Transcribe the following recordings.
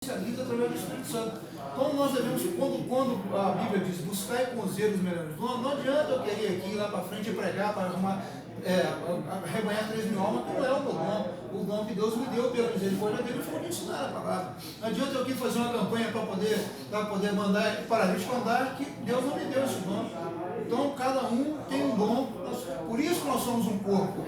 potencializa através do Espírito Santo. Então nós devemos, quando a Bíblia diz buscar com zelo os melhores dons, não adianta eu querer aqui lá para frente pregar para arrumar, arrebanhar 3.000 almas, que não é o meu dom. O dom que Deus me deu pela misericórdia dele foi de ensinar a palavra. Não adianta eu aqui fazer uma campanha para poder mandar paralítico andar, que Deus não me deu esse dom. Então cada um tem um dom. Por isso que nós somos um corpo.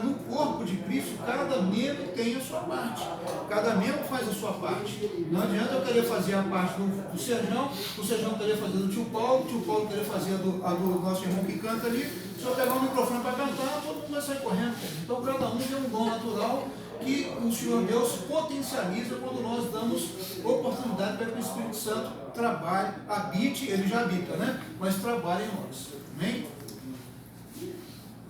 No corpo de Cristo, cada membro tem a sua parte. Cada membro faz a sua parte. Não adianta eu querer fazer a parte do Sérgio, o Sérgio querer fazer do tio Paulo querer fazer a do nosso irmão que canta ali. Se eu pegar o microfone para cantar, todo mundo vai sair correndo. Então cada um tem um dom natural que o Senhor Deus potencializa quando nós damos oportunidade para que o Espírito Santo trabalhe, habite, ele já habita, né? Mas trabalhe em nós. Amém?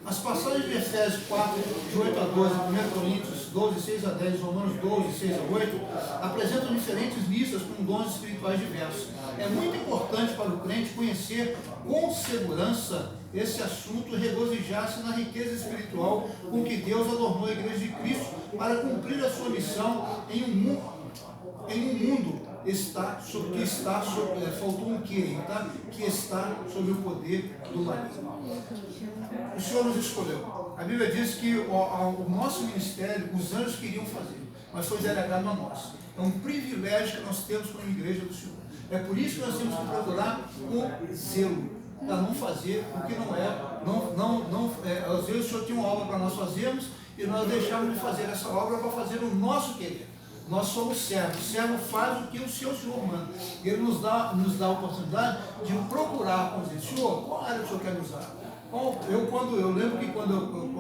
As passagens de Efésios 4, de 8 a 12, 1 Coríntios 12, 6 a 10, Romanos 12, 6 a 8, apresentam diferentes listas com dons espirituais diversos. É muito importante para o crente conhecer com segurança esse assunto e regozijar-se na riqueza espiritual com que Deus adornou a Igreja de Cristo para cumprir a sua missão em um mundo faltou um que aí, tá? Que está sob o poder do maligno. O Senhor nos escolheu. A Bíblia diz que o nosso ministério, os anjos queriam fazer, mas foi delegado a nós. É um privilégio que nós temos como igreja do Senhor. É por isso que nós temos que procurar com zelo, para não fazer o que não é. Às vezes o Senhor tinha uma obra para nós fazermos e nós deixamos de fazer essa obra para fazer o nosso querer. Nós somos servos. O servo faz o que o seu Senhor manda. E ele nos dá a oportunidade de procurar, como dizer, Senhor, qual área o Senhor quer usar? Eu lembro que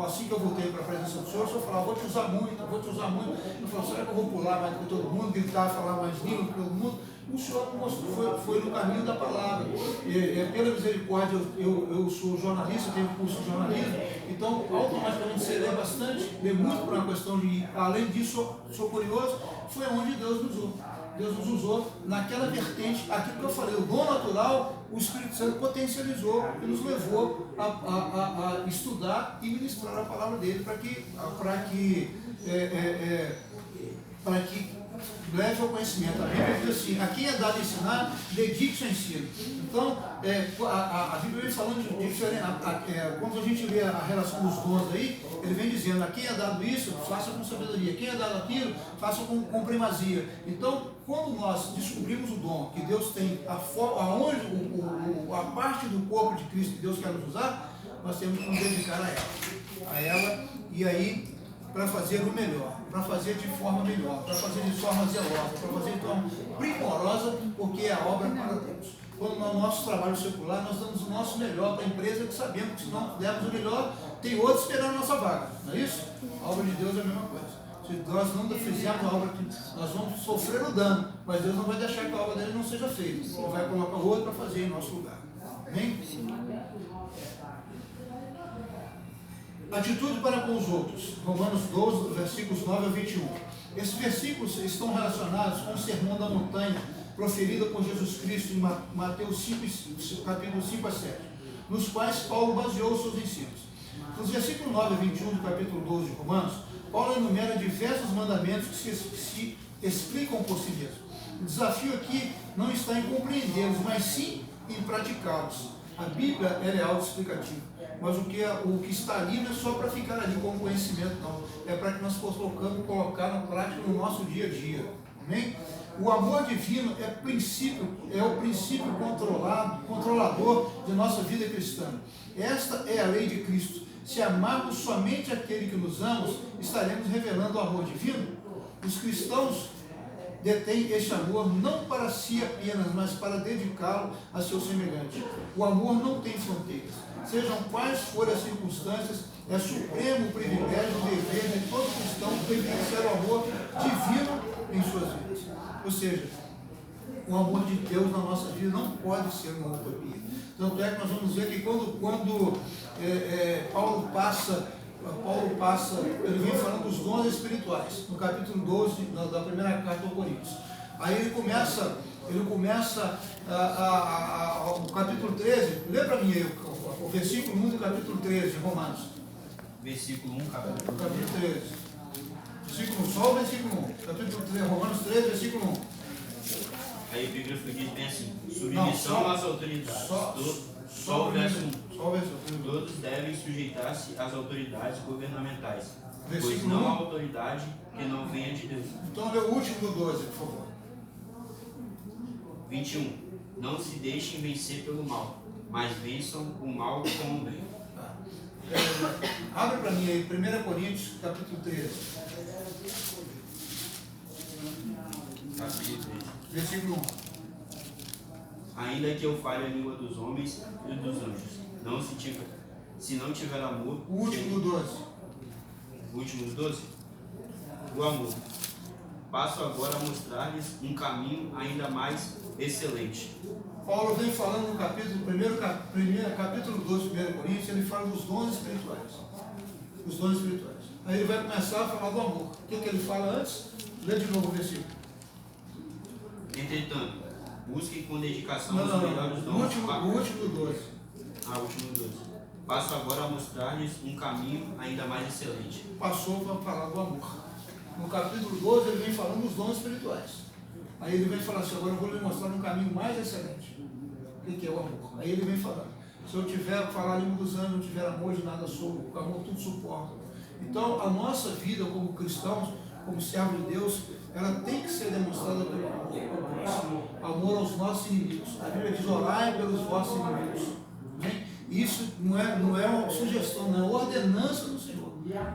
assim que eu voltei para a presença do Senhor, o Senhor falava, vou te usar muito. Eu falei, será que eu vou pular mais do que todo mundo, gritar, falar mais língua que todo mundo? O Senhor foi no caminho da palavra. Pela misericórdia, eu sou jornalista, tenho curso de jornalismo, então automaticamente você lê bastante, lê muito por uma questão de, além disso, sou curioso, foi onde Deus nos usou. Deus nos usou naquela vertente, aquilo que eu falei, o dom natural, o Espírito Santo potencializou e nos levou a estudar e ministrar a palavra dele para que leve ao conhecimento. A Bíblia diz assim, a quem é dado ensinar, dedique-se ao ensino. Então, a Bíblia vem falando de diferente, quando a gente vê a relação dos dons aí, ele vem dizendo, a quem é dado isso, faça com sabedoria, quem é dado aquilo, faça com primazia. Então, quando nós descobrimos o dom que Deus tem, a parte do corpo de Cristo que Deus quer nos usar, nós temos que nos dedicar a ela, e aí, para fazer o melhor, para fazer de forma melhor, para fazer de forma zelosa, para fazer de forma primorosa, porque é a obra para Deus. Quando no nosso trabalho secular, nós damos o nosso melhor para a empresa, que sabemos que se não dermos o melhor, tem outro esperando a nossa vaga, não é isso? A obra de Deus é a mesma coisa. Se nós não fizermos a obra, nós vamos sofrer o dano, mas Deus não vai deixar que a obra dele não seja feita. Ele vai colocar outro para fazer em nosso lugar. Amém? Atitude para com os outros. Romanos 12, versículos 9 a 21. Esses versículos estão relacionados com o sermão da montanha, proferido por Jesus Cristo em Mateus 5, capítulo 5 a 7, nos quais Paulo baseou os seus ensinos. Nos versículos 9 a 21 do capítulo 12 de Romanos, Paulo enumera diversos mandamentos que se explicam por si mesmo. O desafio aqui não está em compreendê-los, mas sim em praticá-los. A Bíblia é autoexplicativa, mas o que está ali não é só para ficar ali como conhecimento, não. É para que nós possamos colocar na prática no nosso dia a dia. Amém? O amor divino é o princípio controlador de nossa vida cristã. Esta é a lei de Cristo. Se amarmos somente aquele que nos ama, estaremos revelando o amor divino. Os cristãos detém este amor não para si apenas, mas para dedicá-lo a seu semelhante. O amor não tem fronteiras. Sejam quais forem as circunstâncias, é supremo privilégio e dever de todo cristão vivenciar o amor divino em suas vidas. Ou seja, o amor de Deus na nossa vida não pode ser uma utopia. Tanto é que nós vamos ver que quando Paulo passa, ele vem falando dos dons espirituais, no capítulo 12 da primeira carta aos Coríntios. Aí ele começa o capítulo 13, lê para mim aí, o versículo 1 do capítulo 13 de Romanos. Versículo 1, capítulo 13. Versículo 1, só o versículo 1. Capítulo 3, Romanos 3, versículo 1. A epígrafe diz bem assim: submissão às autoridades. Só o verso 1. Só o verso 1. Todos devem sujeitar-se às autoridades governamentais, pois Versículo não há 1. autoridade que não venha de Deus. Então lê o último do 12, por favor. 21. Não se deixem vencer pelo mal, mas vençam o mal com o bem. Abre para mim aí, 1 Coríntios, capítulo 13. Capítulo 13. Versículo 1. Ainda que eu fale a língua dos homens e dos anjos, se não tiver amor, O último do 12. o último dos 12, o amor. Passo agora a mostrar-lhes um caminho ainda mais excelente. Paulo vem falando no capítulo 12, 1 Coríntios, ele fala dos dons espirituais. Os dons espirituais. Aí ele vai começar a falar do amor. O que ele fala antes? Lê de novo o versículo. Entretanto, busquem com dedicação Não, os não, melhores não. dons. O último do 12. Último 12. Passo agora a mostrar-lhes um caminho ainda mais excelente. Passou para falar do amor. No capítulo 12 ele vem falando dos dons espirituais. Aí ele vem falar assim, agora eu vou lhe mostrar um caminho mais excelente. O que é o amor? Aí ele vem falando, se eu tiver falar a língua dos anjos, não tiver amor, de nada sou, o amor tudo suporta. Então a nossa vida como cristãos, como servos de Deus, ela tem que ser demonstrada pelo amor. Amor aos nossos inimigos. A Bíblia diz, orai pelos vossos inimigos. Né? Isso não é uma sugestão, não é ordenança do Senhor.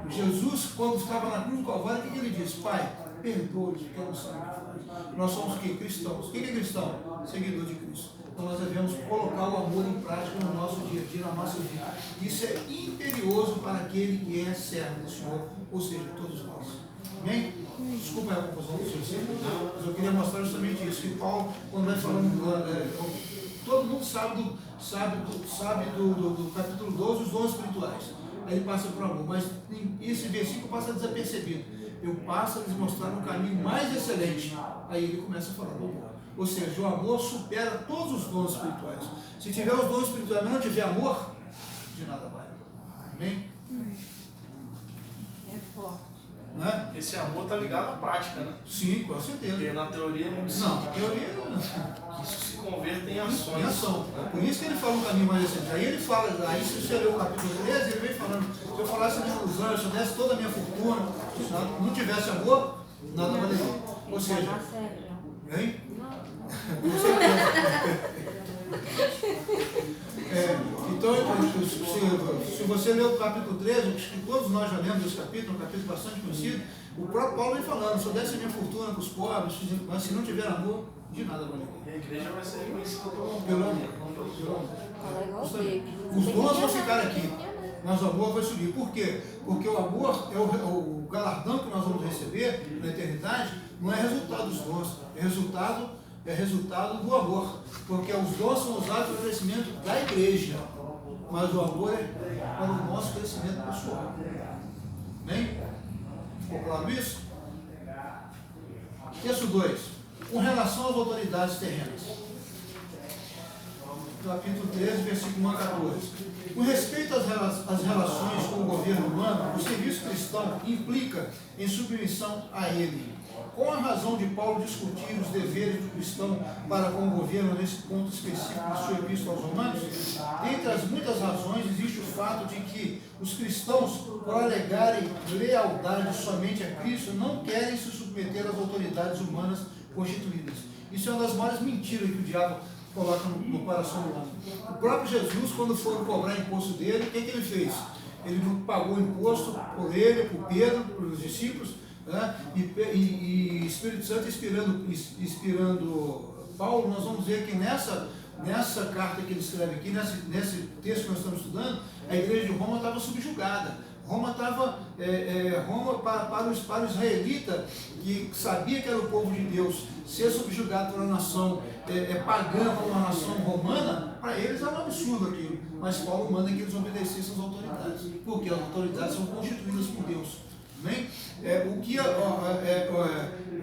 Jesus, quando estava na cruz do Calvário, o que ele disse? Pai, perdoe-os, porque não sabem o que fazem. Nós somos o quê? Cristãos. O que é cristão? Seguidor de Cristo. Então nós devemos colocar o amor em prática no nosso dia a dia, na nossa vida. Isso é imperioso para aquele que é servo do Senhor, ou seja, todos nós. Amém? Desculpa a confusão do seu, mas eu queria mostrar justamente isso. Que Paulo, quando vai falando, todo mundo sabe do capítulo 12, os dons espirituais. Aí ele passa por amor, mas esse versículo passa desapercebido. Eu passo a lhes mostrar um caminho mais excelente. Aí ele começa a falar do amor. Ou seja, o amor supera todos os dons espirituais. Se tiver os dons espirituais, mas não tiver amor, de nada vale. Amém? É forte. Né? Esse amor está ligado à prática, né? Sim, com certeza. Porque na teoria não se Não, teoria isso se converte em ações. em ação. Por isso que ele fala um caminho mais excelente. Aí ele fala, aí se você ler o capítulo 13, ele vem falando, se eu falasse a língua dos anjos, se eu desse toda a minha fortuna, se não tivesse amor, nada valeria. Ou seja, hein? Com certeza. Então, se você ler o capítulo 13, que todos nós já lemos esse capítulo, um capítulo bastante conhecido, o próprio Paulo vem falando, se eu desse a minha fortuna para os pobres, mas se não tiver amor, de nada valeria. E a igreja vai ser reconhecida Pelo amor. Os Os dons vão ficar aqui, mas o amor vai subir. Por quê? Porque o amor é o galardão que nós vamos receber na eternidade, não é resultado dos dons, é resultado do amor. Porque os dons são usados para o crescimento da igreja, mas o amor é para o nosso crescimento pessoal. Amém? Ficou claro isso? Texto 2. Com relação às autoridades terrenas. Capítulo 13, versículo 1 a 14. Com respeito às relações com o governo humano, o serviço cristão implica em submissão a ele. Qual a razão de Paulo discutir os deveres do cristão para com o governo nesse ponto específico de sua epístola aos Romanos? Entre as muitas razões, existe o fato de que os cristãos, por alegarem lealdade somente a Cristo, não querem se submeter às autoridades humanas constituídas. Isso é uma das maiores mentiras que o diabo coloca no coração do homem. O próprio Jesus, quando foram cobrar imposto dele, o que ele fez? Ele pagou imposto por ele, por Pedro, pelos discípulos, né? E Espírito Santo inspirando Paulo. Nós vamos ver que nessa carta que ele escreve aqui, nesse texto que nós estamos estudando, a igreja de Roma estava subjugada. Roma estava, para o israelita, que sabia que era o povo de Deus, ser subjugado por uma nação pagã, por uma nação romana, para eles era um absurdo aquilo. Mas Paulo manda que eles obedecessem às autoridades, porque as autoridades são constituídas por Deus. Amém?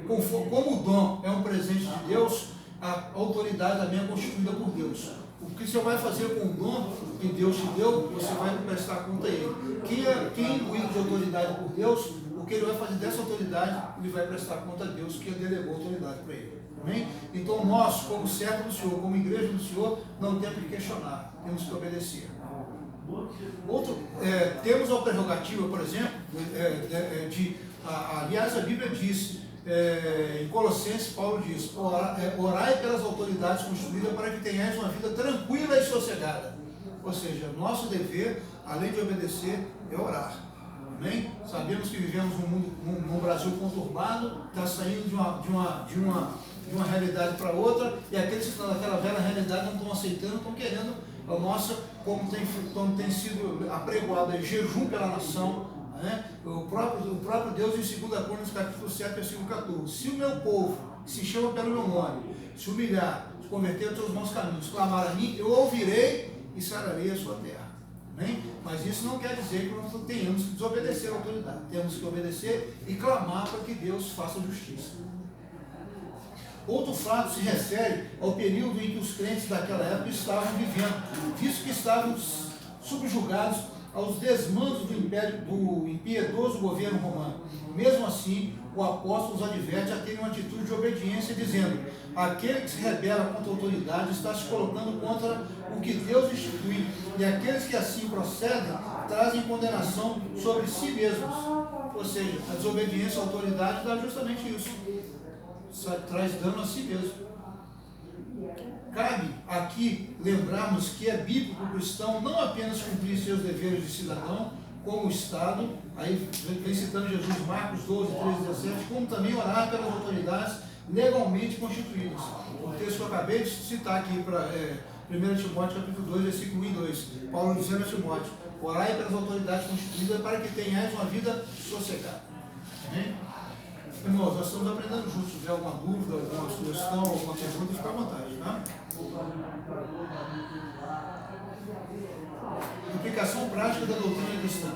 Como o dom é um presente de Deus, a autoridade também é constituída por Deus. O que você vai fazer com o dom que Deus te deu, você vai prestar conta a Ele. Quem é imbuído de autoridade por Deus, o o que ele vai fazer dessa autoridade, ele vai prestar conta a Deus que delegou a autoridade para ele. Amém? Então nós, como servo do Senhor, como igreja do Senhor, não temos que questionar, temos que obedecer. Temos a prerrogativa, por exemplo, aliás, a Bíblia diz, em Colossenses, Paulo diz, orai pelas autoridades constituídas para que tenhais uma vida tranquila e sossegada. Ou seja, nosso dever, além de obedecer, é orar. Amém? Sabemos que vivemos num Brasil conturbado, está saindo de uma realidade para outra, e aqueles que estão naquela velha realidade não estão aceitando, estão querendo a nossa, como tem sido apregoado aí, jejum pela nação, né? O próprio Deus em 2 Crônicas capítulo 7, versículo 14, se o meu povo, que se chama pelo meu nome, se humilhar, se converter aos seus maus caminhos, clamar a mim, eu ouvirei e sararei a sua terra. Amém? Mas isso não quer dizer que nós tenhamos que desobedecer a autoridade, temos que obedecer e clamar para que Deus faça justiça. Outro fato se refere ao período em que os crentes daquela época estavam vivendo, visto que estavam subjugados aos desmandos do impiedoso governo romano. Mesmo assim, o apóstolo os adverte a terem uma atitude de obediência, dizendo: aquele que se rebela contra a autoridade está se colocando contra o que Deus institui, e aqueles que assim procedem trazem condenação sobre si mesmos. Ou seja, a desobediência à autoridade dá justamente isso, traz dano a si mesmo. Cabe aqui lembrarmos que é bíblico o cristão não apenas cumprir seus deveres de cidadão, como o Estado, aí vem citando Jesus, Marcos 12, 13, 17, como também orar pelas autoridades legalmente constituídas. O texto que eu acabei de citar aqui para 1 Timóteo capítulo 2, versículo 1 e 2, Paulo dizendo a Timóteo: orai pelas autoridades constituídas para que tenhais uma vida sossegada. Amém? Irmãos, nós estamos aprendendo juntos. Se tiver alguma dúvida, alguma sugestão, alguma pergunta, fica à vontade, tá? Aplicação prática da doutrina cristã.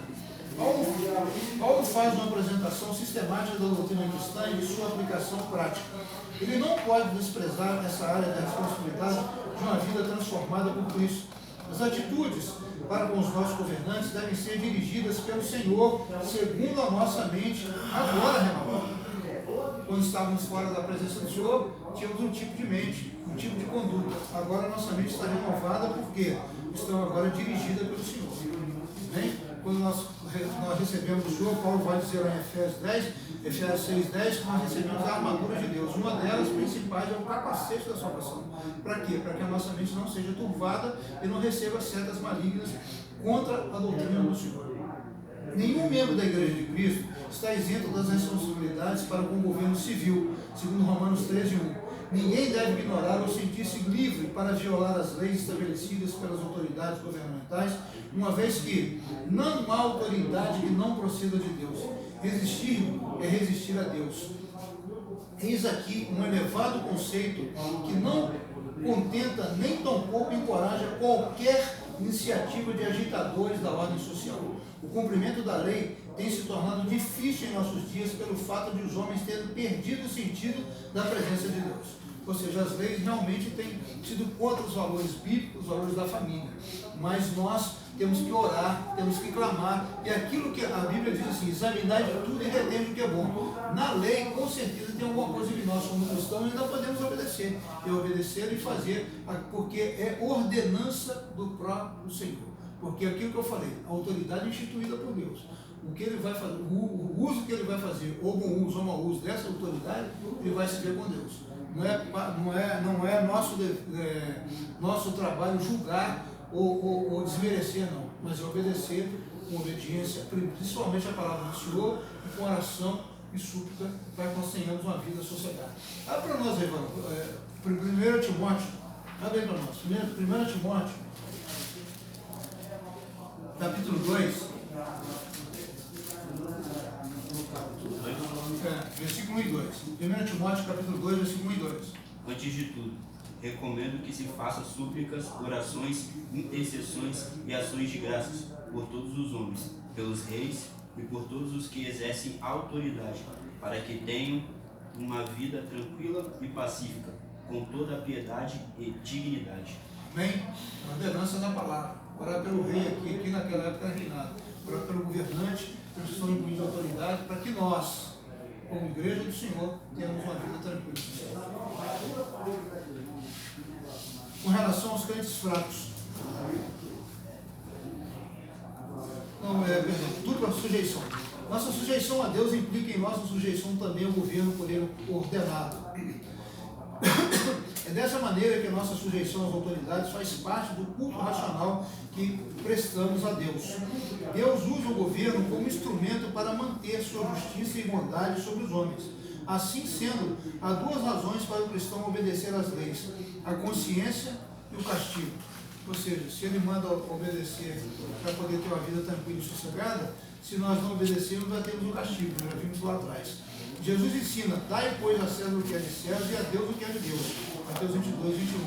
Paulo faz uma apresentação sistemática da doutrina cristã e de sua aplicação prática. Ele não pode desprezar essa área da responsabilidade de uma vida transformada por Cristo. As atitudes para com os nossos governantes devem ser dirigidas pelo Senhor, segundo a nossa mente, agora renovada. Quando estávamos fora da presença do Senhor, tínhamos um tipo de mente, um tipo de conduta. Agora a nossa mente está renovada porque estamos agora dirigida pelo Senhor. Bem? Quando nós recebemos o Senhor, Paulo vai dizer lá em Efésios 6:10, que nós recebemos a armadura de Deus. Uma delas principais é o capacete da salvação. Para quê? Para que a nossa mente não seja turvada e não receba setas malignas contra a doutrina do Senhor. Nenhum membro da Igreja de Cristo está isento das responsabilidades para com o governo civil, segundo Romanos 13:1. Ninguém deve ignorar ou sentir-se livre para violar as leis estabelecidas pelas autoridades governamentais, uma vez que não há autoridade que não proceda de Deus. Resistir é resistir a Deus. Eis aqui um elevado conceito que não contenta nem tampouco encoraja qualquer iniciativa de agitadores da ordem social. O cumprimento da lei tem se tornado difícil em nossos dias pelo fato de os homens terem perdido o sentido da presença de Deus. Ou seja, as leis realmente têm sido contra os valores bíblicos, os valores da família. Mas nós temos que orar, temos que clamar. E aquilo que a Bíblia diz assim: examinar de tudo e retende o que é bom. Na lei, com certeza, tem alguma coisa que nós, como cristãos, ainda podemos obedecer. E obedecer e fazer, porque é ordenança do próprio Senhor. Porque aquilo que eu falei, a autoridade instituída por Deus, o que ele vai fazer, o uso que ele vai fazer, ou bom uso ou mau uso dessa autoridade, ele vai se ver com Deus. Não é nosso trabalho julgar ou desmerecer, não, mas obedecer com obediência, principalmente a palavra do Senhor, e com oração e súplica, para que nós tenhamos uma vida sossegada. Abre para nós, Evandro, 1 Timóteo, abre aí para nós, 1 Timóteo, capítulo 2, versículo 1 e 2. 1 Timóteo, capítulo 2, versículo 1 e 2. Antes de tudo, recomendo que se faça súplicas, orações, intercessões e ações de graças por todos os homens, pelos reis e por todos os que exercem autoridade, para que tenham uma vida tranquila e pacífica, com toda a piedade e dignidade. Amém? Ordenança da palavra. Orar pelo rei aqui naquela época reinado. Orar pelo governante, que estão imbuídos de autoridade, para que nós, como igreja do Senhor, tenhamos uma vida tranquila. Com relação aos crentes fracos, dupla sujeição. Nossa sujeição a Deus implica em nossa sujeição também ao governo por ele ordenado. É dessa maneira que a nossa sujeição às autoridades faz parte do culto racional que prestamos a Deus. Deus usa o governo como instrumento para manter sua justiça e bondade sobre os homens. Assim sendo, há duas razões para o cristão obedecer às leis: a consciência e o castigo. Ou seja, se ele manda obedecer para poder ter uma vida tranquila e sossegada, se nós não obedecermos, nós temos o castigo, nós já vimos lá atrás. Jesus ensina: dai, pois, a César o que é de César e a Deus o que é de Deus. Mateus 22, 21.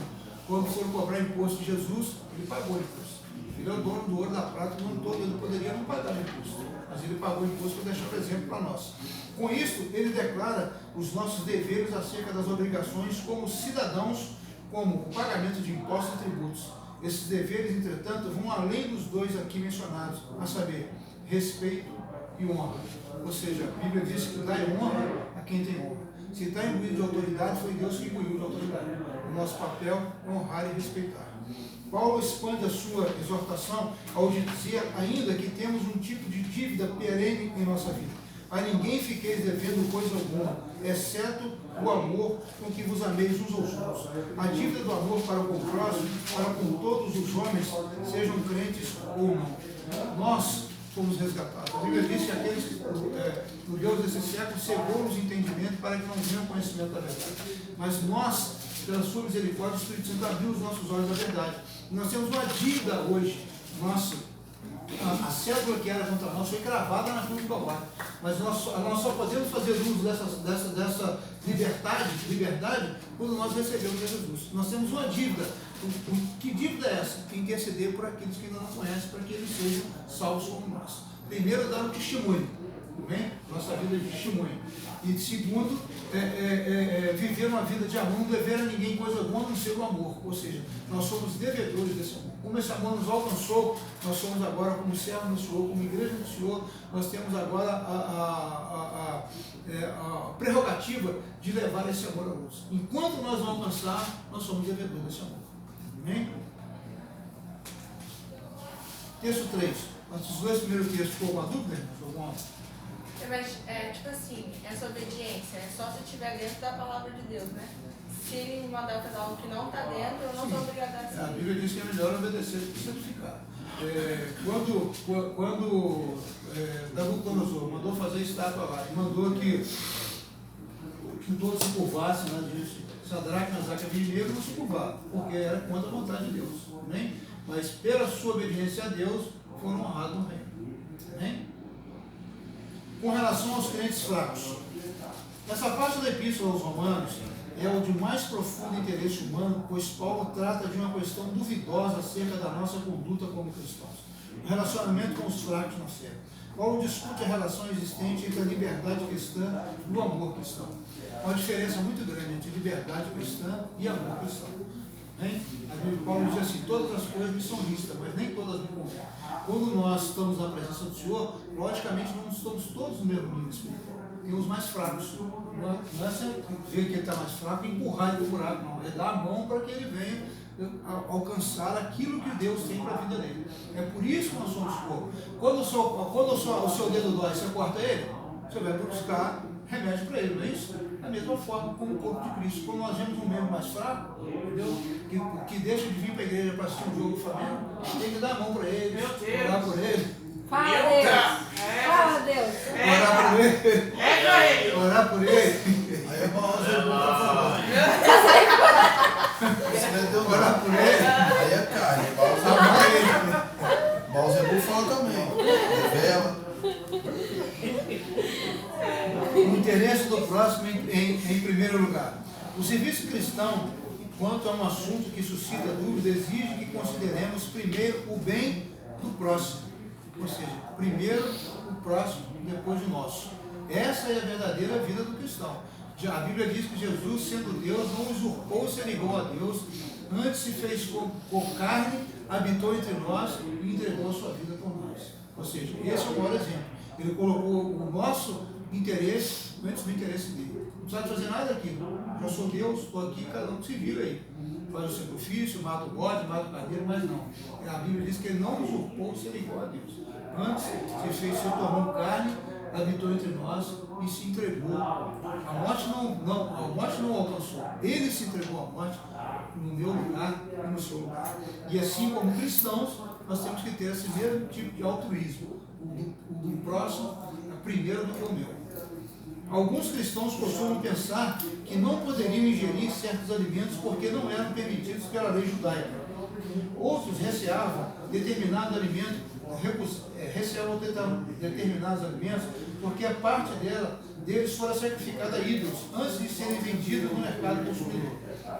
Quando foram cobrar imposto de Jesus, ele pagou imposto. Ele é o dono do ouro, da prata, o mundo todo. Ele poderia não pagar imposto, mas ele pagou imposto para deixar o exemplo para nós. Com isso, ele declara os nossos deveres acerca das obrigações como cidadãos, como o pagamento de impostos e tributos. Esses deveres, entretanto, vão além dos dois aqui mencionados, a saber, respeito e honra. Ou seja, a Bíblia diz que dá honra a quem tem honra. Se está imbuído de autoridade, foi Deus que imbuiu de autoridade. O nosso papel é honrar e respeitar. Paulo expande a sua exortação ao dizer ainda que temos um tipo de dívida perene em nossa vida. A ninguém fiqueis devendo coisa alguma, exceto o amor com que vos ameis uns aos outros. A dívida do amor para com o próximo, para com todos os homens, sejam crentes ou não. Nós fomos resgatados. A Bíblia diz que aqueles que o Deus desse século cegou os entendimentos para que não venham conhecimento da verdade. Mas nós, pela sua misericórdia, o Espírito Santo abriu os nossos olhos à verdade. Nós temos uma dívida hoje. Nossa, a cédula que era contra nós foi cravada na cruz do Calvário. Mas nós só podemos fazer uso dessa liberdade quando nós recebemos Jesus. Nós temos uma dívida. Que dívida é essa? Interceder por aqueles que ainda não conhecem, para que eles sejam salvos como nós. Primeiro, dar um testemunho. Bem? Nossa vida de testemunho. E segundo, viver uma vida de amor, não dever a ninguém coisa alguma, a não ser o amor. Ou seja, nós somos devedores desse amor. Como esse amor nos alcançou, nós somos agora, como servos do Senhor, como igreja do Senhor, nós temos agora a prerrogativa de levar esse amor a outros. Enquanto nós não alcançar, nós somos devedores desse amor. Amém? Texto 3. Os dois primeiros textos, ficou alguma dúvida? Mas, tipo assim, essa obediência é só se estiver dentro da palavra de Deus, né? Se ele me mandar fazer algo que não está dentro, eu não sou obrigada a seguir. A Bíblia diz que é melhor obedecer do que santificar. Quando Nabucodonosor mandou fazer a estátua lá, e mandou que todos se curvassem lá diante de Sadraque, Mesaque e Abednego, não se curvaram, porque era contra a vontade de Deus. Amém? Mas pela sua obediência a Deus, foram honrados no reino. Amém? Com relação aos crentes fracos, essa parte da Epístola aos Romanos é o de mais profundo interesse humano, pois Paulo trata de uma questão duvidosa acerca da nossa conduta como cristãos. O relacionamento com os fracos na fé. Paulo discute a relação existente entre a liberdade cristã e o amor cristão. Há uma diferença muito grande entre liberdade cristã e amor cristão. Paulo diz assim: todas as coisas me são lícitas, mas nem todas me convêm. Quando nós estamos na presença do Senhor, logicamente não estamos todos no mesmo nível espiritual. Tem os mais fracos. Não é você ver que ele está mais fraco e empurrar ele para o buraco, não. É dar a mão para que ele venha alcançar aquilo que Deus tem para a vida dele. É por isso que nós somos corpo. Quando o seu dedo dói, você corta ele, você vai buscar remédio para ele, não é isso? Da mesma forma como o corpo de Cristo. Quando nós vemos um membro mais fraco, entendeu? Que deixa de vir para a igreja para assistir um jogo do Flamengo, tem que dar a mão para ele, orar por ele. Fala, Deus! Fala, Deus! Orar por ele. Orar por ele. Aí é bom fazer bom pra falar. Orar por ele. Aí é carne. Balzebu fala também. Revela. O interesse do próximo em primeiro lugar. O serviço cristão, quanto a um assunto que suscita dúvida, exige que consideremos primeiro o bem do próximo. Ou seja, primeiro o próximo, depois o nosso. Essa é a verdadeira vida do cristão. A Bíblia diz que Jesus, sendo Deus, não usurpou ser igual a Deus, antes se fez por carne, habitou entre nós e entregou a sua vida por nós. Ou seja, esse é o maior exemplo. Ele colocou o nosso interesse antes do interesse dele. Não precisa fazer nada aqui. Eu sou Deus, estou aqui, cada um se vira aí. Faz o sacrifício, mata o bode, mata o carneiro, mas não. A Bíblia diz que ele não usurpou ser igual a Deus. Antes, se tornou carne, habitou entre nós e se entregou. A morte não alcançou. Ele se entregou à morte no meu lugar e no seu lugar. E assim como cristãos, nós temos que ter esse mesmo tipo de altruísmo. O do próximo é primeiro do que o meu. Alguns cristãos costumam pensar que não poderiam ingerir certos alimentos porque não eram permitidos pela lei judaica. Outros receavam determinado alimento, determinados alimentos porque a parte deles fora sacrificada a ídolos antes de serem vendidos no mercado consumidor.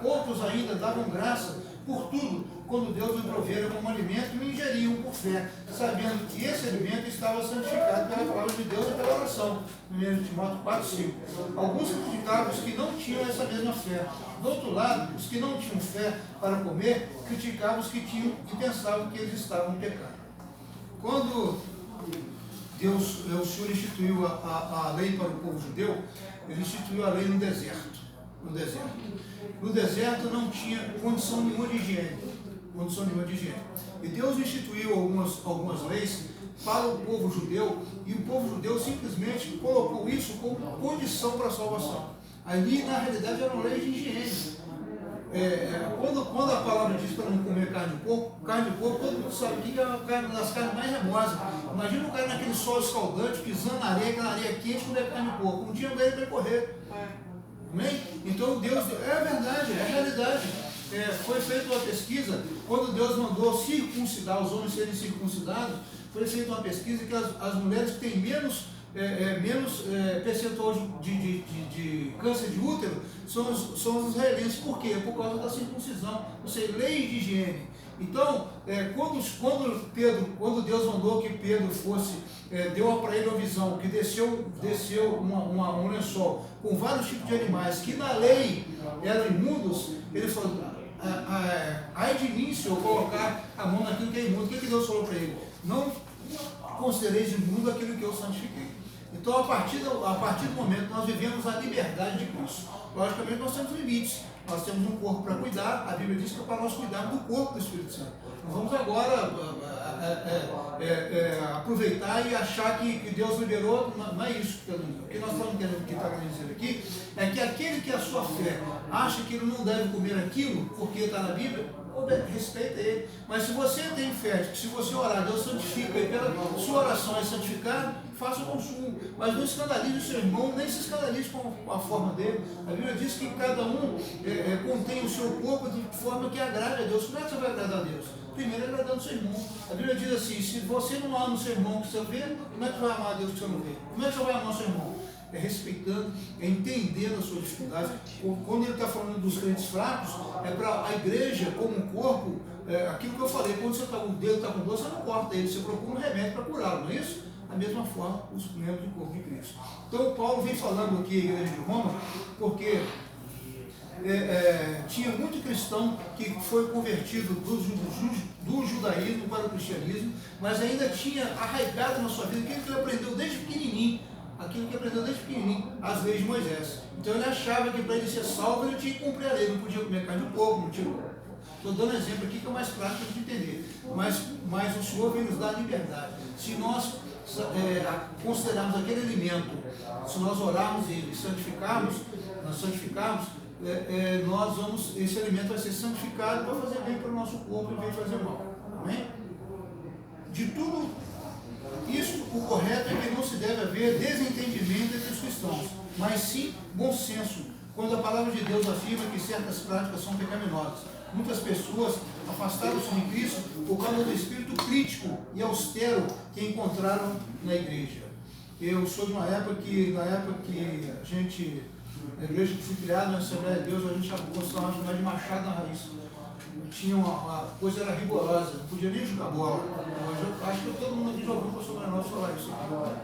Outros ainda davam graça por tudo quando Deus os provera como alimento e ingeriam por fé, sabendo que esse alimento estava santificado pela palavra de Deus e pela oração. 1 Timóteo 4:5. Alguns criticavam os que não tinham essa mesma fé. Do outro lado, os que não tinham fé para comer, criticavam os que tinham e pensavam que eles estavam pecando. Quando o Senhor instituiu a lei para o povo judeu, ele instituiu a lei no deserto. No deserto não tinha condição nenhuma de higiene. E Deus instituiu algumas leis para o povo judeu, e o povo judeu simplesmente colocou isso como condição para a salvação. Ali, na realidade, era uma lei de higiene. Quando a palavra diz para não comer carne de porco, todo mundo sabe que é uma das carnes mais remosas. Imagina o cara naquele sol escaldante, pisando na areia, aquela areia quente, comer carne de porco. Não tinha lugar para correr. Amém? Então Deus, é verdade, é a realidade. Foi feita uma pesquisa, quando Deus mandou circuncidar, os homens serem circuncidados, foi feita uma pesquisa que as mulheres que têm menos percentual de câncer de útero são os israelenses. Por quê? Por causa da circuncisão, ou seja, lei de higiene. Então, quando Deus mandou que Pedro fosse, deu para ele uma visão, que desceu um lençol com vários tipos de animais, que na lei eram imundos, ele falou, ai de mim se eu colocar a mão naquilo que é imundo. O que Deus falou para ele? Não considereis imundo aquilo que eu santifiquei. Então, a partir do momento que nós vivemos a liberdade de Cristo, logicamente nós temos limites. Nós temos um corpo para cuidar, a Bíblia diz que é para nós cuidarmos do corpo do Espírito Santo. Não vamos agora aproveitar e achar que Deus liberou, não é isso que está dizendo. O que nós estamos querendo dizer aqui é que aquele que a sua fé acha que ele não deve comer aquilo, porque está na Bíblia, respeita ele. Mas se você tem fé, que se você orar, Deus santifica, e pela sua oração é santificado, faça o consumo. Mas não escandalize o seu irmão, nem se escandalize com a forma dele. A Bíblia diz que cada um contém o seu corpo de forma que agrade a Deus. Como é que você vai agradar a Deus? Primeiro agradando o seu irmão. A Bíblia diz assim, se você não ama o seu irmão que você vê, como é que você vai amar a Deus que você não vê? Como é que você vai amar o seu irmão? É respeitando, é entendendo as suas dificuldades. Quando ele está falando dos crentes fracos, é para a igreja como um corpo, aquilo que eu falei, quando o dedo está com dor, você não corta ele, você procura um remédio para curá-lo, não é isso? Da mesma forma, os membros do corpo de Cristo. Então, Paulo vem falando aqui, a igreja de Roma, porque tinha muito cristão que foi convertido do judaísmo para o cristianismo, mas ainda tinha arraigado na sua vida aquilo que ele aprendeu desde pequenininho, as leis de Moisés. Então ele achava que para ele ser salvo ele tinha que cumprir a lei, não podia comer carne de porco, não tinha. Estou dando exemplo aqui que é mais prático de entender. Mas o Senhor vem nos dar liberdade. Se nós considerarmos aquele alimento, se nós orarmos ele, santificarmos, esse alimento vai ser santificado para fazer bem para o nosso corpo e bem fazer mal. Amém? De tudo isso, o correto é que não se deve haver desentendimento entre os cristãos, mas sim bom senso, quando a palavra de Deus afirma que certas práticas são pecaminosas. Muitas pessoas afastaram-se de Cristo por causa do espírito crítico e austero que encontraram na igreja. Eu sou de uma época que, na igreja que fui criado na Assembleia de Deus, a gente gostava de chamar de machado na raiz. Tinha a coisa era rigorosa, não podia nem jogar bola. Eu acho que todo mundo aqui já ouviu o pastor Manuel falar isso,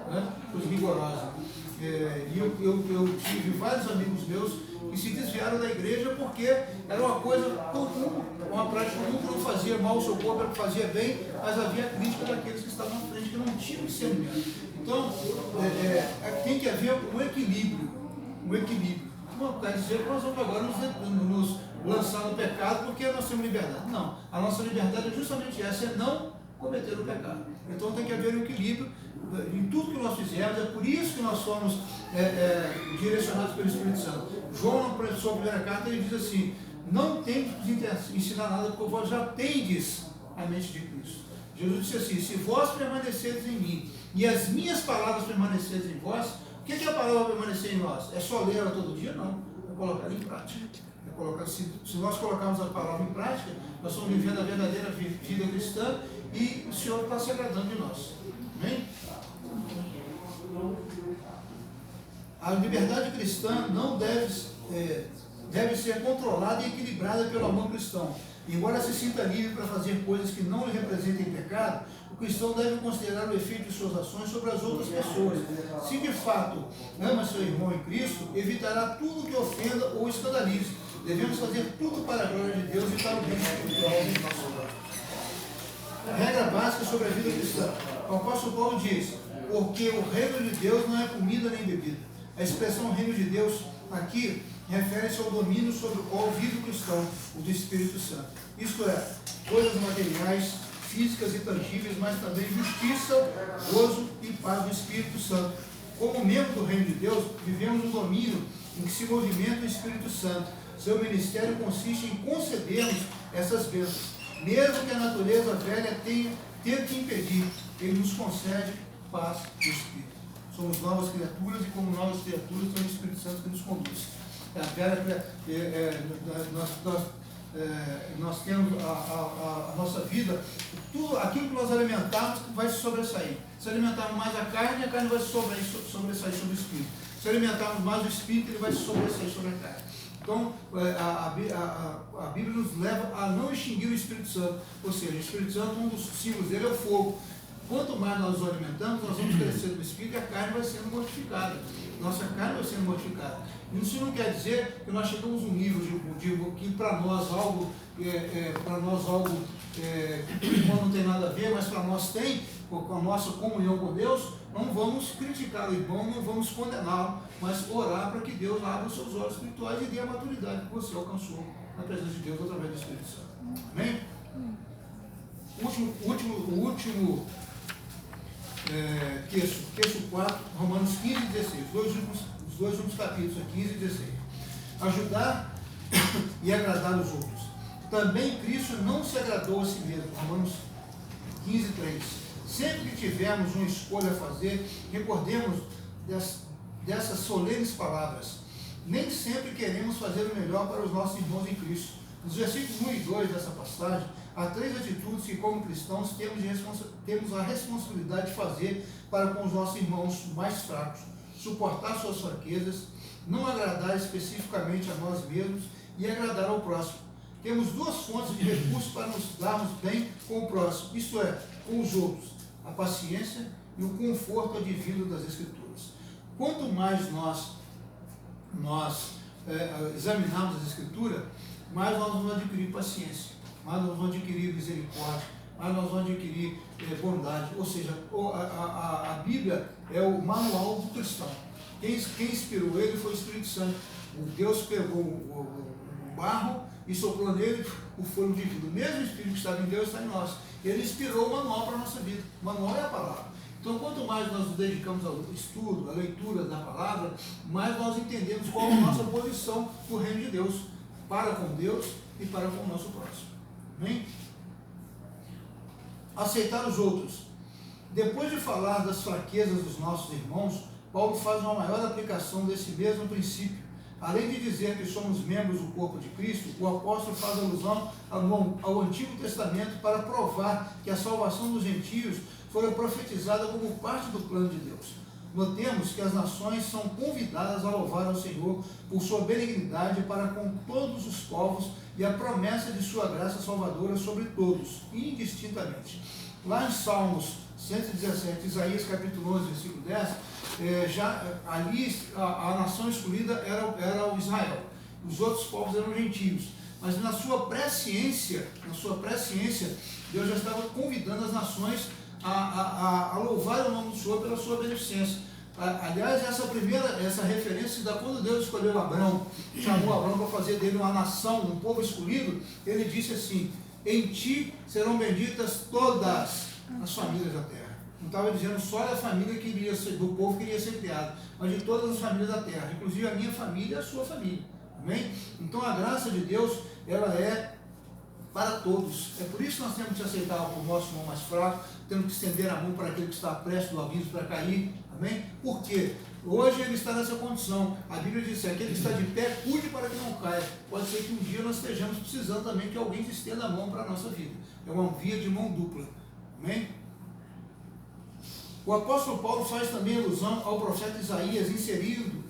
né? Coisa rigorosa. E eu tive vários amigos meus que se desviaram da igreja porque era uma coisa comum, uma prática comum que não fazia mal ao seu corpo, era que fazia bem, mas havia crítica daqueles que estavam na frente, que não tinham discernimento. Então, tem que haver um equilíbrio. Um equilíbrio. Não quer dizer que nós vamos agora nos lançar no pecado porque nós temos liberdade. Não. A nossa liberdade é justamente essa, é não cometer o pecado. Então tem que haver um equilíbrio em tudo que nós fizermos. É por isso que nós somos direcionados pelo Espírito Santo. João, na sua primeira carta, ele diz assim: não tem que ensinar nada, porque vós já tendes a mente de Cristo. Jesus disse assim: se vós permaneceres em mim e as minhas palavras permanecerem em vós, o que é a palavra permanecer em nós? É só ler ela todo dia? Não. É colocar ela em prática. Se nós colocarmos a palavra em prática, nós estamos vivendo a verdadeira vida cristã e o Senhor está se agradando de nós. Amém? A liberdade cristã não deve ser controlada e equilibrada pelo amor cristão. Embora se sinta livre para fazer coisas que não lhe representem pecado, o cristão deve considerar o efeito de suas ações sobre as outras pessoas. Se de fato ama seu irmão em Cristo, evitará tudo que ofenda ou escandalize. Devemos fazer tudo para a glória de Deus e para o bem espiritual do nosso lar. Regra básica sobre a vida cristã. O apóstolo Paulo diz: porque o reino de Deus não é comida nem bebida. A expressão reino de Deus aqui refere-se ao domínio sobre o qual vive o cristão, o do Espírito Santo. Isto é, coisas materiais, físicas e tangíveis, mas também justiça, gozo e paz do Espírito Santo. Como membro do reino de Deus, vivemos um domínio em que se movimenta o Espírito Santo. Seu ministério consiste em concedermos essas bênçãos. Mesmo que a natureza velha tenha que impedir, ele nos concede paz do Espírito. Somos novas criaturas e como novas criaturas temos o Espírito Santo que nos conduz. Nós temos a nossa vida, tudo aquilo que nós alimentarmos vai se sobressair. Se alimentarmos mais a carne vai se sobressair sobre o Espírito. Se alimentarmos mais o Espírito, ele vai se sobressair sobre a carne. Então, a Bíblia nos leva a não extinguir o Espírito Santo. Ou seja, o Espírito Santo, um dos símbolos dele é o fogo. Quanto mais nós nos alimentamos, nós vamos crescendo no Espírito e a carne vai sendo mortificada. Nossa carne vai sendo mortificada. Isso não quer dizer que nós chegamos a um nível que para nós algo que o irmão não tem nada a ver, mas para nós tem, com a nossa comunhão com Deus. Não vamos criticar o irmão, não vamos condená-lo, mas orar para que Deus abra os seus olhos espirituais e dê a maturidade que você alcançou na presença de Deus através do Espírito Santo. Amém? O último texto 4, Romanos 15 e 16, os dois últimos capítulos, 15 e 16. Ajudar e agradar os outros. Também Cristo não se agradou a si mesmo. Romanos 15, 3. Sempre que tivermos uma escolha a fazer, recordemos dessas solenes palavras. Nem sempre queremos fazer o melhor para os nossos irmãos em Cristo. Nos versículos 1 e 2 dessa passagem, há 3 atitudes que, como cristãos, temos a responsabilidade de fazer para com os nossos irmãos mais fracos: suportar suas fraquezas, não agradar especificamente a nós mesmos e agradar ao próximo. Temos 2 fontes de recursos para nos darmos bem com o próximo, isto é, com os outros: a paciência e o conforto advindo das Escrituras. Quanto mais nós examinarmos as Escrituras, mais nós vamos adquirir paciência, mais nós vamos adquirir misericórdia, mais nós vamos adquirir bondade. Ou seja, a Bíblia é o manual do cristão. Quem inspirou ele foi o Espírito Santo. Deus pegou o barro e soprou nele o fôlego de vida. O mesmo Espírito que estava em Deus está em nós. Ele inspirou o manual para a nossa vida. O manual é a palavra. Então, quanto mais nós nos dedicamos ao estudo, à leitura da palavra, mais nós entendemos qual é a nossa posição no reino de Deus, para com Deus e para com o nosso próximo. Amém? Aceitar os outros. Depois de falar das fraquezas dos nossos irmãos, Paulo faz uma maior aplicação desse mesmo princípio. Além de dizer que somos membros do corpo de Cristo, o apóstolo faz alusão ao Antigo Testamento para provar que a salvação dos gentios foi profetizada como parte do plano de Deus. Notemos que as nações são convidadas a louvar ao Senhor por sua benignidade para com todos os povos e a promessa de sua graça salvadora sobre todos, indistintamente. Lá em Salmos 117, Isaías capítulo 11, versículo 10, ali a nação escolhida era o Israel. Os outros povos eram gentios. Mas na sua presciência, Deus já estava convidando as nações a louvar o nome do Senhor pela sua beneficência. Aliás, essa referência se dá quando Deus escolheu Abrão, chamou Abrão para fazer dele uma nação, um povo escolhido. Ele disse assim: em ti serão benditas todas as famílias da terra. Não estava dizendo só da família do povo que iria ser criado, mas de todas as famílias da terra, inclusive a minha família e a sua família. Amém? Então a graça de Deus, ela é para todos. É por isso que nós temos que aceitar o nosso irmão mais fraco, temos que estender a mão para aquele que está prestes do abismo para cair. Amém? Por quê? Hoje ele está nessa condição. A Bíblia diz que aquele que está de pé, cuide para que não caia. Pode ser que um dia nós estejamos precisando também que alguém estenda a mão para a nossa vida. É uma via de mão dupla. Amém? O apóstolo Paulo faz também alusão ao profeta Isaías, inserindo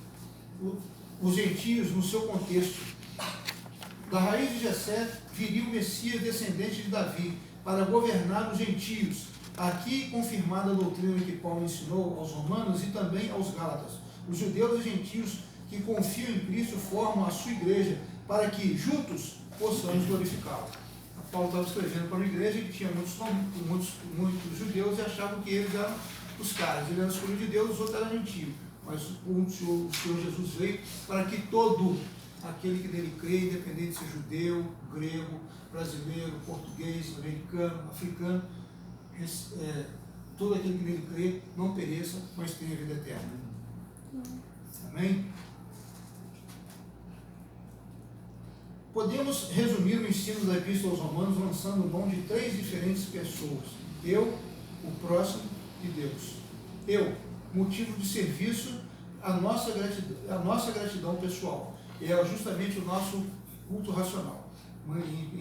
os gentios no seu contexto. Da raiz de Jessé viria o Messias descendente de Davi para governar os gentios. Aqui confirmada a doutrina que Paulo ensinou aos romanos e também aos gálatas. Os judeus e gentios que confiam em Cristo formam a sua igreja para que juntos possamos glorificá-lo. Paulo estava escrevendo para uma igreja que tinha muitos judeus e achavam que eles eram os caras. Ele era escolhido de Deus, os outros eram gentios. Mas o Senhor Jesus veio para que todo aquele que nele crê, independente de ser judeu, grego, brasileiro, português, americano, africano, todo aquele que nele crê não pereça, mas tenha vida eterna. Amém? Podemos resumir o ensino da Epístola aos Romanos lançando mão de 3 diferentes pessoas: eu, o próximo e Deus. Eu, motivo de serviço, a nossa gratidão pessoal, é justamente o nosso culto racional,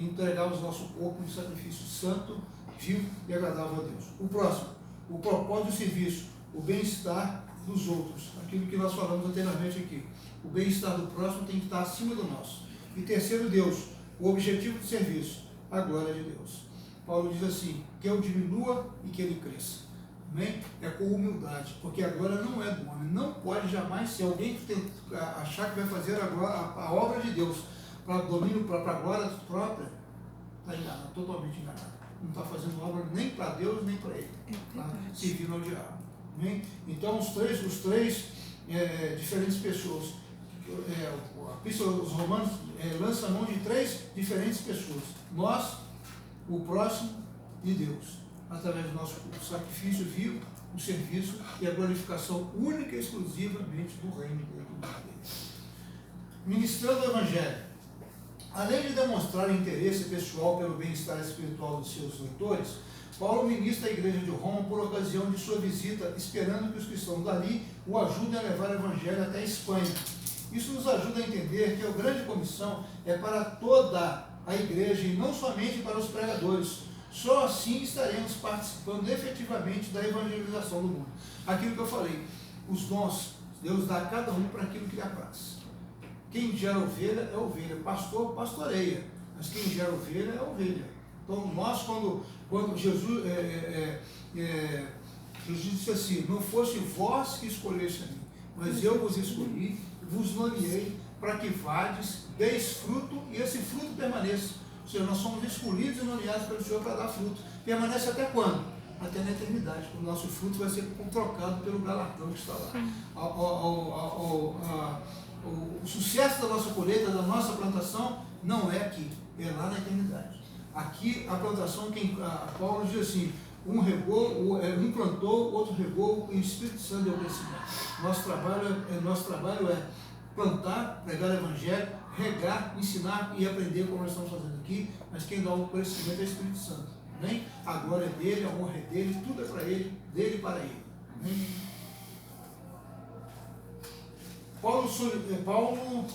entregar o nosso corpo em sacrifício santo, vivo e agradável a Deus. O próximo, o propósito do serviço, o bem-estar dos outros, aquilo que nós falamos anteriormente aqui. O bem-estar do próximo tem que estar acima do nosso. E terceiro, Deus, o objetivo do serviço, a glória de Deus. Paulo diz assim: que eu diminua e que ele cresça. Amém? É com humildade, porque a glória não é do homem. Não pode jamais ser alguém que achar que vai fazer a obra de Deus para domínio, para a glória própria, está enganado, totalmente enganado. Não está fazendo obra nem para Deus, nem para ele. Está servindo ao diabo. Amém? Então, os três diferentes pessoas. A Epístola aos Romanos lança a mão de 3 diferentes pessoas: nós, o próximo e Deus, através do nosso sacrifício vivo, o serviço e a glorificação única e exclusivamente do reino dele. Ministrando o Evangelho, além de demonstrar interesse pessoal pelo bem-estar espiritual dos seus leitores, Paulo ministra a igreja de Roma por ocasião de sua visita, esperando que os cristãos dali o ajudem a levar o Evangelho até a Espanha. Isso nos ajuda a entender que a grande comissão é para toda a igreja e não somente para os pregadores. Só assim estaremos participando efetivamente da evangelização do mundo. Aquilo que eu falei, os dons, Deus dá a cada um para aquilo que lhe apraz. Quem gera ovelha é ovelha, pastor pastoreia, mas quem gera ovelha é ovelha. Então nós, quando Jesus disse assim: não fosse vós que escolheste a mim, mas eu vos escolhi, vos nomeei para que vades, deis fruto e esse fruto permaneça. Ou seja, nós somos escolhidos e nomeados pelo Senhor para dar fruto. Permanece até quando? Até na eternidade. O nosso fruto vai ser trocado pelo galardão que está lá. O sucesso da nossa colheita, da nossa plantação, não é aqui, é lá na eternidade. Aqui a plantação, Paulo diz assim: um regou, um plantou, outro regou, e o Espírito Santo deu crescimento. Nosso trabalho é plantar, pregar o Evangelho, regar, ensinar e aprender como nós estamos fazendo aqui, mas quem dá o conhecimento é o Espírito Santo. Amém? A glória é dele, a honra é dele, tudo é para ele, dele e para ele. Amém? Paulo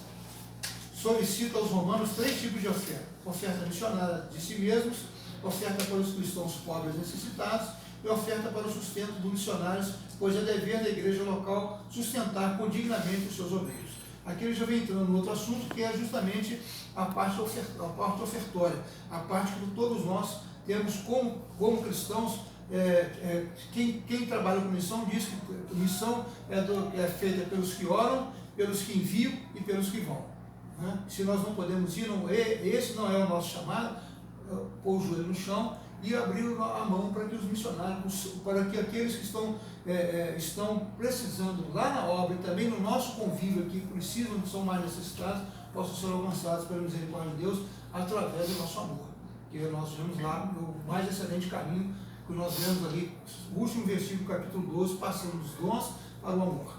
solicita aos romanos 3 tipos de oferta: oferta missionária de si mesmos, oferta para os cristãos pobres e necessitados e oferta para o sustento dos missionários, pois é dever da igreja local sustentar dignamente os seus obreiros. Aqui ele já vem entrando no outro assunto, que é justamente a parte ofertória, a parte que todos nós temos como cristãos. Quem trabalha com missão diz que missão é feita pelos que oram, pelos que enviam e pelos que vão. Né? Se nós não podemos ir, esse não é o nosso chamado, pôr o joelho no chão e abriram a mão para que os missionários, para que aqueles que estão precisando lá na obra e também no nosso convívio aqui, precisam, são mais necessitados, possam ser alcançados pela misericórdia de Deus através do nosso amor. Que nós vemos lá o mais excelente caminho que nós vemos ali, o último versículo, capítulo 12, passando dos dons para o amor.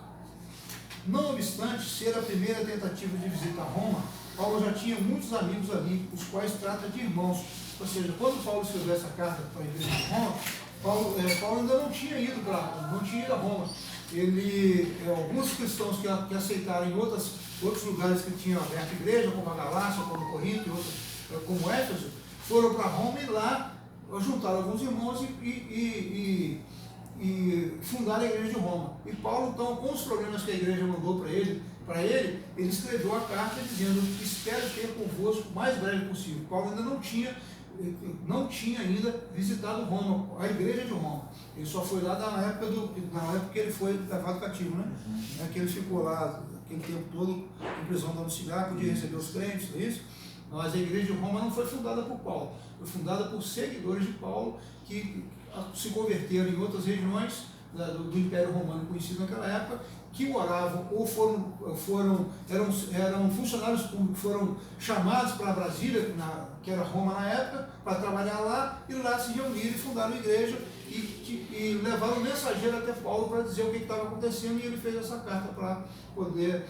Não obstante ser a primeira tentativa de visita a Roma, Paulo já tinha muitos amigos ali, os quais trata de irmãos. Ou seja, quando Paulo escreveu essa carta para a igreja de Roma, Paulo ainda não tinha ido a Roma. Alguns cristãos que aceitaram em outros lugares que tinham aberto igreja, como a Galácia, como Corinto, como Éfeso, foram para Roma e lá juntaram alguns irmãos e fundaram a igreja de Roma. E Paulo, então, com os problemas que a igreja mandou para ele escreveu a carta dizendo: espero ter convosco o mais breve possível. Paulo ainda não tinha ainda visitado Roma, a igreja de Roma. Ele só foi lá na época que ele foi levado cativo, né? Que ele ficou lá aquele tempo todo em prisão domiciliar, podia receber os crentes, é isso? Mas a igreja de Roma não foi fundada por Paulo, foi fundada por seguidores de Paulo que se converteram em outras regiões do Império Romano conhecido naquela época, que oravam ou eram funcionários públicos, foram chamados para Brasília, que era Roma na época, para trabalhar lá, e lá se reuniram e fundaram a igreja e levaram o mensageiro até Paulo para dizer o que estava acontecendo, e ele fez essa carta para poder,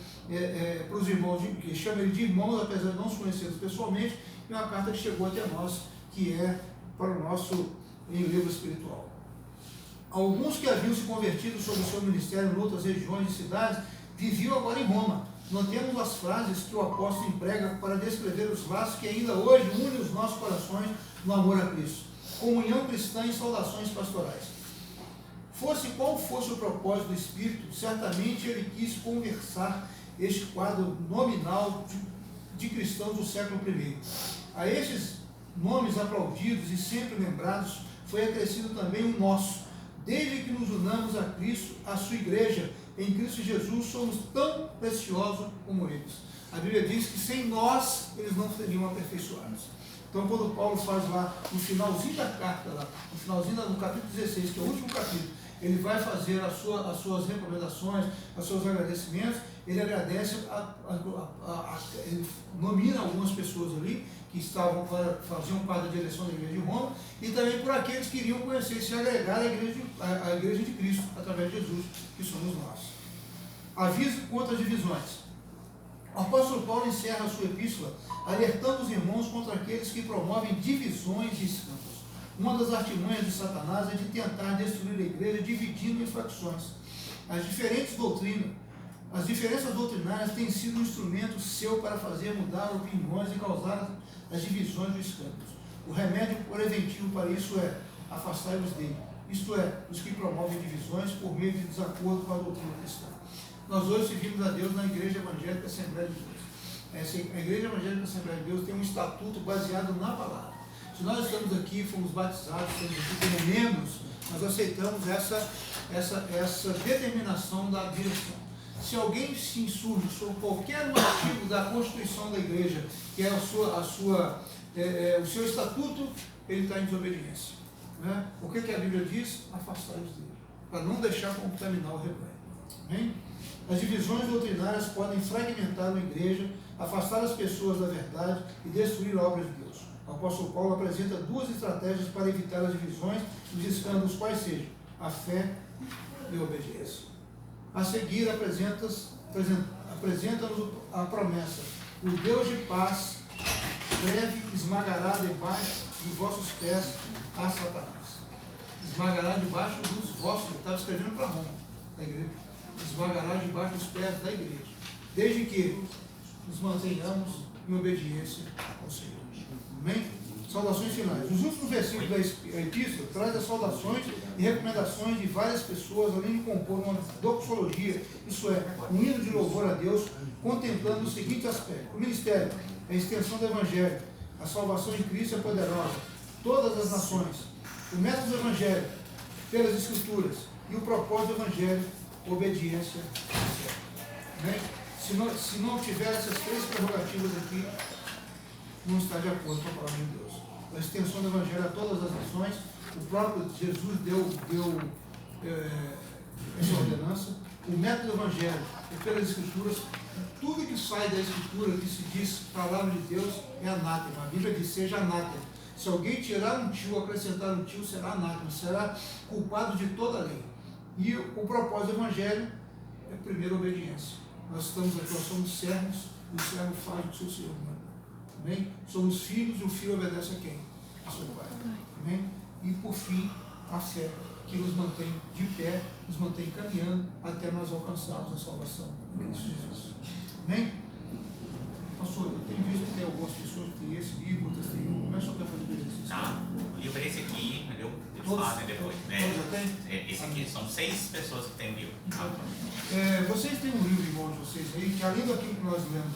para os irmãos, que chama ele de irmãos, apesar de não os conhecê-los pessoalmente, e uma carta que chegou até nós, que é para o nosso enlevo espiritual. Alguns que haviam se convertido sob o seu ministério em outras regiões e cidades, viviam agora em Roma. Notemos as frases que o apóstolo emprega para descrever os laços que ainda hoje unem os nossos corações no amor a Cristo. Comunhão cristã e saudações pastorais. Fosse qual fosse o propósito do Espírito, certamente ele quis conversar este quadro nominal de cristãos do século I. A estes nomes aplaudidos e sempre lembrados, foi acrescido também o nosso. Desde que nos unamos a Cristo, a sua igreja, em Cristo Jesus, somos tão preciosos como eles. A Bíblia diz que sem nós, eles não seriam aperfeiçoados. Então, quando Paulo faz lá, no finalzinho da carta, no finalzinho do capítulo 16, que é o último capítulo, ele vai fazer as suas recomendações, os seus agradecimentos, ele agradece, ele nomina algumas pessoas ali, que faziam parte da direção da igreja de Roma, e também por aqueles que iriam conhecer e se agregar à igreja de Cristo, através de Jesus, que somos nós. Aviso contra as divisões. O apóstolo Paulo encerra a sua epístola alertando os irmãos contra aqueles que promovem divisões e escândalos. Uma das artimanhas de Satanás é de tentar destruir a igreja dividindo em facções. As diferenças doutrinárias têm sido um instrumento seu para fazer mudar opiniões e causar as divisões e os escândalos. O remédio preventivo para isso é afastar-vos dele, isto é, os que promovem divisões por meio de desacordo com a doutrina cristã. Nós hoje servimos a Deus na Igreja Evangélica Assembleia de Deus. A Igreja Evangélica Assembleia de Deus tem um estatuto baseado na palavra. Se nós estamos aqui, fomos batizados, estamos aqui como membros, nós aceitamos essa determinação da direção. Se alguém se insurge sobre qualquer motivo da Constituição da Igreja, que é o seu estatuto, ele está em desobediência. Né? O que a Bíblia diz? Afastar-os dele, para não deixar contaminar o rebanho. Amém? As divisões doutrinárias podem fragmentar uma igreja, afastar as pessoas da verdade e destruir a obra de Deus. O apóstolo Paulo apresenta duas estratégias para evitar as divisões e os escândalos, quais sejam a fé e a obediência. A seguir, apresenta-nos a promessa: o Deus de paz breve esmagará debaixo dos vossos pés a Satanás. Esmagará debaixo dos vossos, estava escrevendo para Roma, da igreja. Esmagará debaixo dos pés da igreja, desde que nos mantenhamos em obediência ao Senhor. Amém? Saudações finais. Os últimos versículos da epístola trazem as saudações e recomendações de várias pessoas, além de compor uma doxologia, isso é, um hino de louvor a Deus, contemplando o seguinte aspecto: o ministério, a extensão do Evangelho, a salvação em Cristo é poderosa, todas as nações, o método do Evangelho, pelas Escrituras, e o propósito do Evangelho, obediência sincera. Amém? Se não tiver essas três prerrogativas aqui, não está de acordo com a palavra de Deus. a extensão do Evangelho a todas as nações. O próprio Jesus deu essa ordenança. O método do Evangelho é pelas Escrituras. Tudo que sai da Escritura, que se diz palavra de Deus, é anátema. A Bíblia diz: seja anátema. Se alguém tirar um tio, acrescentar um tio, será anátema, será culpado de toda a lei. E o propósito do Evangelho é primeiro obediência. Nós estamos aqui, nós somos servos, e o servo faz o que o seu Senhor manda. Amém? Somos filhos e o filho obedece a quem? A seu pai. Amém? E por fim, a fé, que nos mantém de pé, nos mantém caminhando até nós alcançarmos a salvação em Cristo Jesus. Amém? Pastor, eu tenho visto que tem algumas pessoas que têm esse livro, outras têm um. Como é que o senhor quer fazer o exercício? Tá, o livro é esse aqui, entendeu? Eles Todos? fazem depois. Todos já têm? Esse aqui, são 6 pessoas que têm o livro. Tá? Vocês têm um livro em mão de vocês aí, que além daquilo que nós lemos